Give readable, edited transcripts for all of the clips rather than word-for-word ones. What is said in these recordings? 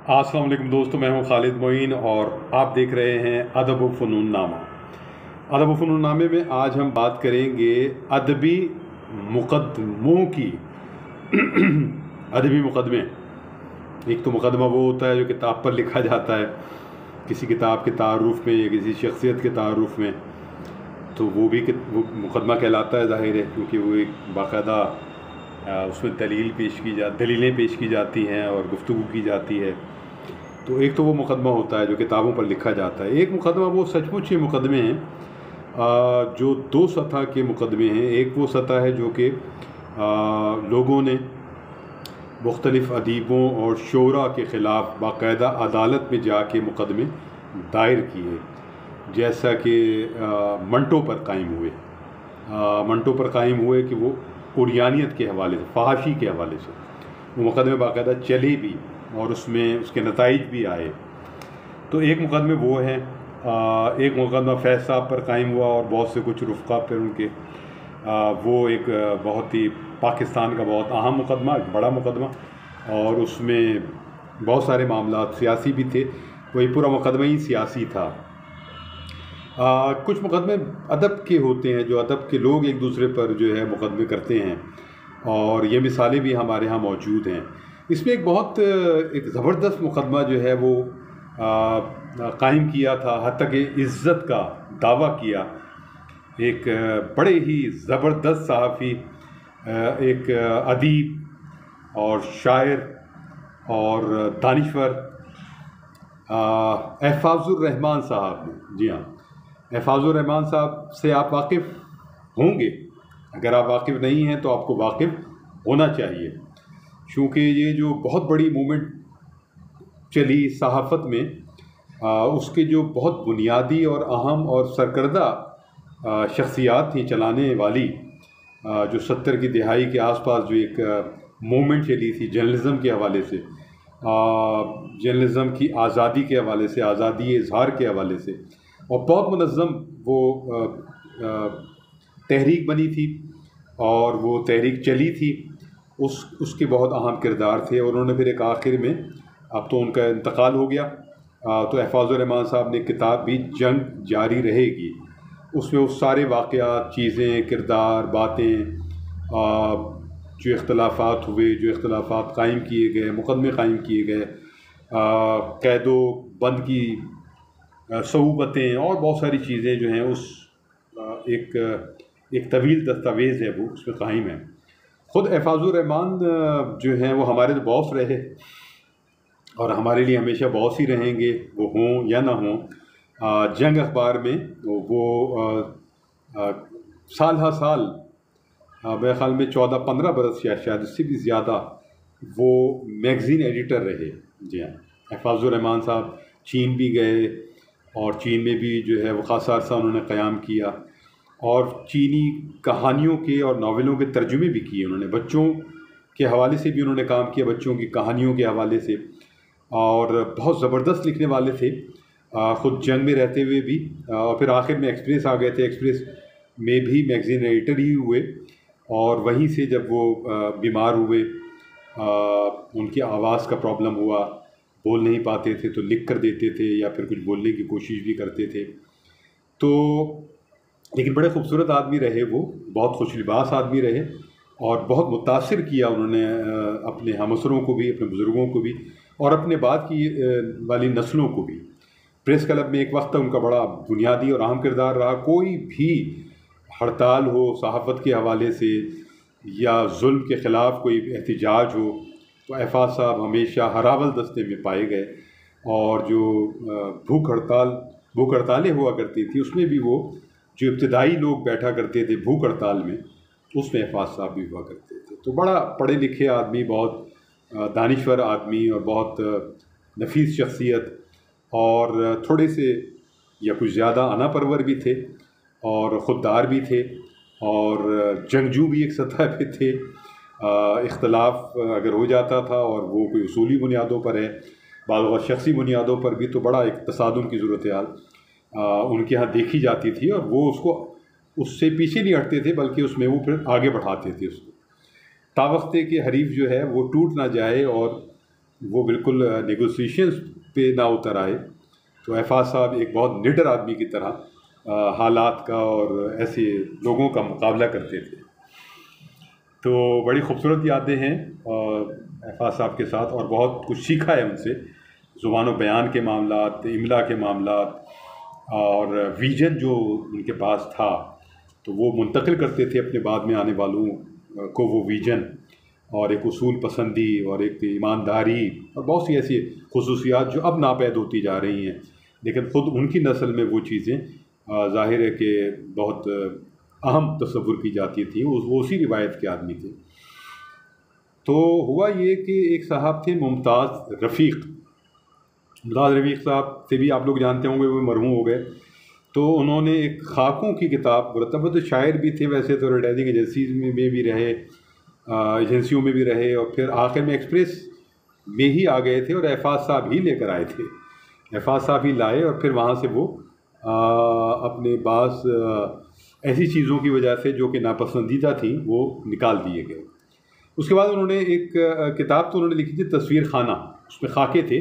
अस्सलाम वालेकुम दोस्तों, मैं हूं खालिद मोइन और आप देख रहे हैं अदब व फ़नून नामा। अदब व फ़नून नामे में आज हम बात करेंगे अदबी मुकदमों की। अदबी मुकदमे, एक तो मुकदमा वो होता है जो किताब पर लिखा जाता है, किसी किताब के तारुफ में या किसी शख्सियत के तारुफ में, तो वो मुकदमा कहलाता है, ज़ाहिर है, क्योंकि वो एक बाकायदा उसमें दलीलें पेश की जाती हैं और गुफ्तगू की जाती है। तो एक तो वो मुकदमा होता है जो किताबों पर लिखा जाता है। एक मुकदमा वो सचमुच ये मुकदमे हैं जो दो सतह के मुकदमे हैं। एक वो सतह है जो कि लोगों ने मुख्तलिफ़ अदीबों और शोरा के ख़िलाफ़ बाकायदा अदालत में जाके मुकदमे दायर किए, जैसा कि मंटो पर कायम हुए। मंटो पर कायम हुए कि वो उरियानियत के हवाले से, फहाशी के हवाले से वो मुकदमे बाकायदा चले भी और उसमें उसके नताइज भी आए। तो एक मुकदमे वो हैं। एक मुकदमा फैज़ साहब पर कायम हुआ और बहुत से कुछ रुफ़क़ा पर उनके। वो एक बहुत ही पाकिस्तान का बहुत अहम मुकदमा, एक बड़ा मुकदमा, और उसमें बहुत सारे मामला सियासी भी थे। वही पूरा मुकदमा ही सियासी था। कुछ मुकदमे अदब के होते हैं, जो अदब के लोग एक दूसरे पर जो है मुकदमे करते हैं, और ये मिसालें भी हमारे यहाँ मौजूद हैं। इसमें एक ज़बरदस्त मुकदमा जो है वो कायम किया था, हत्ता कि इज़्ज़त का दावा किया एक बड़े ही ज़बरदस्त सहाफ़ी, एक अदीब और शायर और दानिश्वर एहफाजुर रहमान साहब ने। जी हाँ, एहफाजुर रहमान साहब से आप वाकिफ़ होंगे। अगर आप वाकिफ़ नहीं हैं तो आपको वाकिफ़ होना चाहिए, क्योंकि ये जो बहुत बड़ी मूवमेंट चली सहाफ़त में, उसके जो बहुत बुनियादी और अहम और सरकर्दा शख्सियात थी चलाने वाली, जो 70 की दिहाई के आसपास जो एक मूवमेंट चली थी जर्नलिज़म के हवाले से, जर्नलिज़म की आज़ादी के हवाले से, आज़ादी इज़हार के हवाले से, और बहुत मुनज़्ज़म वो तहरीक बनी थी और वो तहरीक चली थी। उसके बहुत अहम किरदार थे, और उन्होंने फिर एक आखिर में, अब तो उनका इंतकाल हो गया, तो एहफाजुर रहमान साहब ने किताब भी जंग जारी रहेगी, उसमें वो सारे वाक़यात, चीज़ें, किरदार, बातें, जो इख्तलाफात हुए, जो इख्तलाफात कायम किए गए, मुकदमे कायम किए गए, कैदो बंद की सऊबतें और बहुत सारी चीज़ें जो हैं उस एक तवील दस्तावेज़ है, वो उसमें कायम है। ख़ुद एहफाजुर रहमान जो हैं वो हमारे तो बॉस रहे और हमारे लिए हमेशा बॉस ही रहेंगे, वो हों या ना हों। जंग अखबार में वो साल हर साल, मेरे ख़्याल में 14-15 बरस या शायद इससे भी ज़्यादा वो मैगज़ीन एडिटर रहे। जी हाँ, एहफाजुर रहमान साहब चीन भी गए और चीन में भी जो है वो ख़ासा अरसा उन्होंने क़याम किया, और चीनी कहानियों के और नावलों के तर्जुमे भी किए उन्होंने। बच्चों के हवाले से भी उन्होंने काम किया, बच्चों की कहानियों के हवाले से, और बहुत ज़बरदस्त लिखने वाले थे, ख़ुद जंग में रहते हुए भी। और फिर आखिर में एक्सप्रेस आ गए थे, एक्सप्रेस में भी मैगज़ीन एडिटर ही हुए, और वहीं से जब वो बीमार हुए, उनकी आवाज़ का प्रॉब्लम हुआ, बोल नहीं पाते थे तो लिख कर देते थे या फिर कुछ बोलने की कोशिश भी करते थे। तो लेकिन बड़े ख़ूबसूरत आदमी रहे वो, बहुत खुशलिबास आदमी रहे, और बहुत मुतासिर किया उन्होंने अपने हमअसरों को भी, अपने बुज़ुर्गों को भी, और अपने बाद की वाली नस्लों को भी। प्रेस क्लब में एक वक्त तक उनका बड़ा बुनियादी और अहम किरदार रहा। कोई भी हड़ताल हो सहाफ़त के हवाले से या जुल्म के ख़िलाफ़ कोई एहतिजाज हो, तो एहफाज साहब हमेशा हरावल दस्ते में पाए गए, और जो भूख हड़तालें हुआ करती थी उसमें भी वो जो इब्तदाई लोग बैठा करते थे भूख हड़ताल में, उसमें एहफाज साहब भी हुआ करते थे। तो बड़ा पढ़े लिखे आदमी, बहुत दानिश्वर आदमी, और बहुत नफीस शख्सियत, और थोड़े से या कुछ ज़्यादा अना परवर भी थे, और ख़ुददार भी थे, और जंगजू भी एक सतह पे थे। इख्तलाफ अगर हो जाता था और वो कोई उसूली बुनियादों पर है, बाज़ शख्सी बुनियादों पर भी, तो बड़ा एक तसादुम की सूरत हाल उनके यहाँ देखी जाती थी, और वो उससे पीछे नहीं हटते थे, बल्कि उसमें वो फिर आगे बढ़ाते थे उसको, तावख्ते के हरीफ जो है वो टूट ना जाए और वो बिल्कुल नेगोशिएशंस पे ना उतर आए। तो अहफाज साहब एक बहुत निडर आदमी की तरह हालात का और ऐसे लोगों का मुकाबला करते थे। तो बड़ी खूबसूरत यादें हैं अहफाज साहब के साथ, और बहुत कुछ सीखा है उनसे, ज़ुबान बयान के मामलात, इमला के मामलात, और विजन जो उनके पास था तो वो मुंतकिल करते थे अपने बाद में आने वालों को वो विजन, और एक उसूल पसंदी और एक ईमानदारी और बहुत सी ऐसी खसूसियात जो अब नापैद होती जा रही हैं, लेकिन ख़ुद उनकी नस्ल में वो चीज़ें ज़ाहिर है कि बहुत अहम तस्वुर की जाती थी। वो उसी रिवायत के आदमी थे। तो हुआ ये कि एक साहब थे मुमताज़ रफ़ीक़। मुमताज़ रफ़ीक़ साहब से भी आप लोग जानते होंगे, वो मरहूम हो गए। तो उन्होंने एक खाकों की किताब मुरतब, तो शायर भी थे वैसे तो, एडवर्टाइजिंग एजेंसीज में भी रहे, एजेंसियों में भी रहे, और फिर आखिर में एक्सप्रेस में ही आ गए थे और अहफाज साहब ही लेकर आए थे। अहफाज साहब ही लाए और फिर वहाँ से वो अपने पास ऐसी चीज़ों की वजह से जो कि नापसंदीदा थी वो निकाल दिए गए। उसके बाद उन्होंने एक किताब तो उन्होंने लिखी थी तस्वीर खाना, उसमें खाके थे,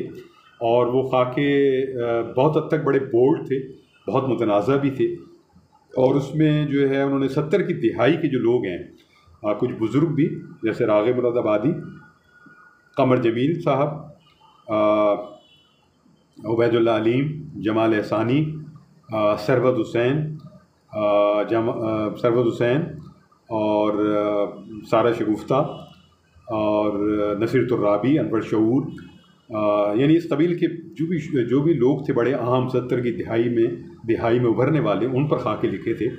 और वो खाके बहुत हद तक बड़े बोल्ड थे, बहुत मुतनाज़ा भी थे, और उसमें जो है उन्होंने 70 की दिहाई के जो लोग हैं, कुछ बुज़ुर्ग भी जैसे राग़िब मुरादाबादी, कमर जमील साहब, उबैदुल्लाह अलीम, जमाल एहसानी, सरवत हुसैन और सारा शगुफ्ता और नसीरतुर्राबी, अनवर शऊर, यानी इस कबील के जो भी लोग थे बड़े अहम 70 की दिहाई में उभरने वाले, उन पर खाके लिखे थे।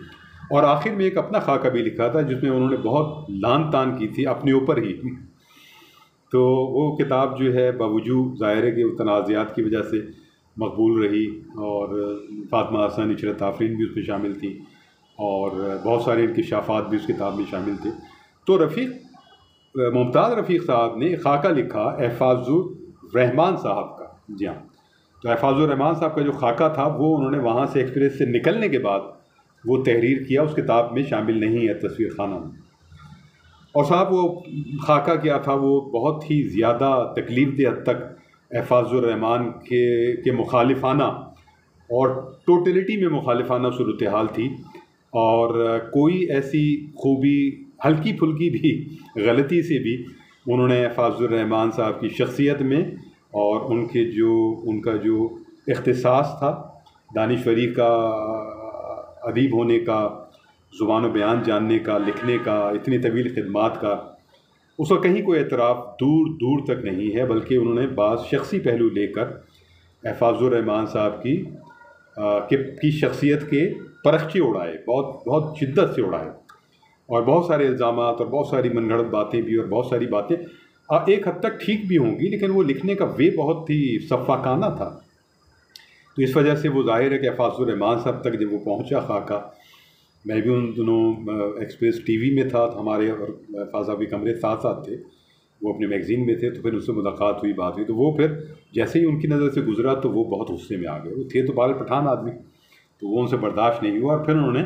और आखिर में एक अपना खाका भी लिखा था जिसमें उन्होंने बहुत लान तान की थी अपने ऊपर ही। तो वो किताब जो है बावजूद ज़ाहिर है कि तनाज़ात की वजह से मकबूल रही, और फातिमा हसन, इशरत आफरीन भी उसमें शामिल थी, और बहुत सारे इंकिशाफ़ात भी उस किताब में शामिल थे। तो मुमताज़ रफ़ीक़ साहब ने खाका लिखा अहफाजुर रहमान साहब का। जी हाँ, तो अहफाजुर रहमान साहब का जो खाका था वो उन्होंने वहाँ से एक्सप्रेस से निकलने के बाद वो तहरीर किया, उस किताब में शामिल नहीं है तस्वीर खाना में। और साहब वो खाका क्या था, वो बहुत ही ज़्यादा तकलीफ़देह हद तक अहफाजुर रहमान के मुखालिफाना और टोटलिटी में मुखालिफाना सूरत हाल थी, और कोई ऐसी खूबी हल्की फुल्की भी गलती से भी उन्होंने अहफाजुर रहमान साहब की शख्सियत में और उनका जो इख्तिसास था दानिश्वरी का, अदीब होने का, ज़ुबान बयान जानने का, लिखने का, इतनी तवील खिदमात का, उसका कहीं कोई एतराफ़ दूर दूर तक नहीं है, बल्कि उन्होंने बाज़ शख्सी पहलू लेकर अहफाजुर रहमान साहब की शख्सियत के परखचे उड़ाए, बहुत बहुत शिद्दत से उड़ाए, और बहुत सारे इल्ज़ामात और बहुत सारी मनगढ़ंत बातें भी, और बहुत सारी बातें एक हद तक ठीक भी होंगी, लेकिन वो लिखने का वे बहुत ही सफ़ाकाना था। तो इस वजह से वो ज़ाहिर है कि अहफाजुर रहमान साहब तक जब वो पहुँचा खाका, मैं भी उन दिनों एक्सप्रेस टीवी में था, तो हमारे और अहफाज साहब के कमरे साथ साथ थे, वो अपने मैगज़ीन में थे, तो फिर उससे मुलाकात हुई, बात हुई, तो वो फिर जैसे ही उनकी नज़र से गुजरा तो वो बहुत गुस्से में आ गए। वो थे तो बाल पठान आदमी, तो वो उनसे बर्दाश्त नहीं हुआ, और फिर उन्होंने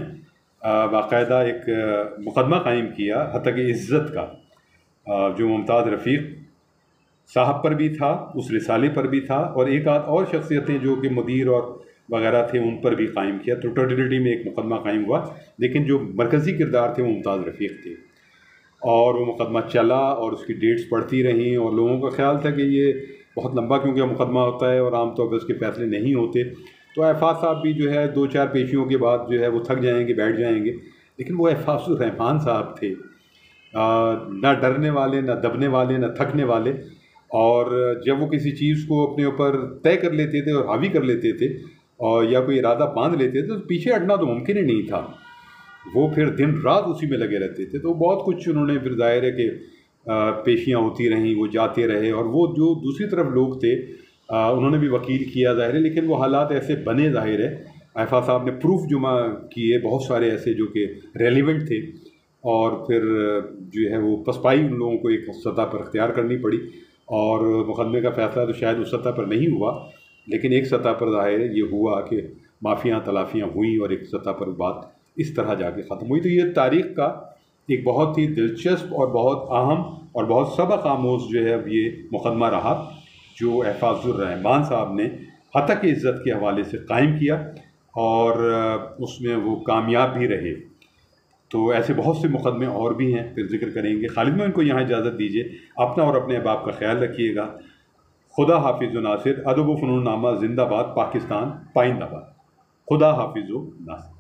बाकायदा एक मुकदमा कायम किया हत्ता की इज़्ज़त का, जो मुमताज़ रफ़ीक़ साहब पर भी था, उस रिसाले पर भी था, और एक आध और शख्सियतें जो कि मुदीर और वगैरह थे उन पर भी कायम किया। तो टोटलिटी में एक मुकदमा कायम हुआ, लेकिन जो मरकज़ी किरदार थे वो मुमताज़ रफ़ीक़ थे, और वो मुकदमा चला और उसकी डेट्स बढ़ती रहीं, और लोगों का ख्याल था कि ये बहुत लंबा क्योंकि मुकदमा होता है और आमतौर पर उसके फैसले नहीं होते, तो अहफाज साहब भी जो है 2-4 पेशियों के बाद जो है वो थक जाएंगे, बैठ जाएंगे, लेकिन वो अहफाजुर रहमान साहब थे, ना डरने वाले, ना दबने वाले, ना थकने वाले, और जब वो किसी चीज़ को अपने ऊपर तय कर लेते थे और हावी कर लेते थे और या कोई इरादा बांध लेते थे, तो पीछे हटना तो मुमकिन ही नहीं था, वो फिर दिन रात उसी में लगे रहते थे। तो बहुत कुछ उन्होंने फिर ज़ाहिर है कि पेशियाँ होती रहीं, वो जाते रहे, और वो जो दूसरी तरफ लोग थे उन्होंने भी वकील किया ज़ाहिर है, लेकिन वो हालात ऐसे बने ज़ाहिर है, अहफाज साहब ने प्रूफ जुमा किए बहुत सारे ऐसे जो कि रेलिवेंट थे, और फिर जो है वो पसपाई उन लोगों को एक सतह पर अख्तियार करनी पड़ी, और मुकदमे का फ़ैसला तो शायद उस सतह पर नहीं हुआ, लेकिन एक सतह पर ज़ाहिर है ये हुआ कि माफ़ियाँ तलाफ़ियाँ हुई, और एक सतह पर बात इस तरह जाके ख़त्म हुई। तो ये तारीख़ का एक बहुत ही दिलचस्प और बहुत अहम और बहुत सबक आमोज़ जो है अब ये मुकदमा रहा, जो एहफाजुर रहमान साहब ने हतक इज़्ज़त के हवाले से कायम किया और उसमें वो कामयाब भी रहे। तो ऐसे बहुत से मुकदमे और भी हैं, फिर जिक्र करेंगे। खालिद में इनको यहाँ इजाज़त दीजिए। अपना और अपने अहबाब का ख्याल रखिएगा। खुदा हाफिज़ नासिर। अदब व फ़नून नामा जिंदाबाद। पाकिस्तान पाइंदाबाद। खुदा हाफिज़ नासिर।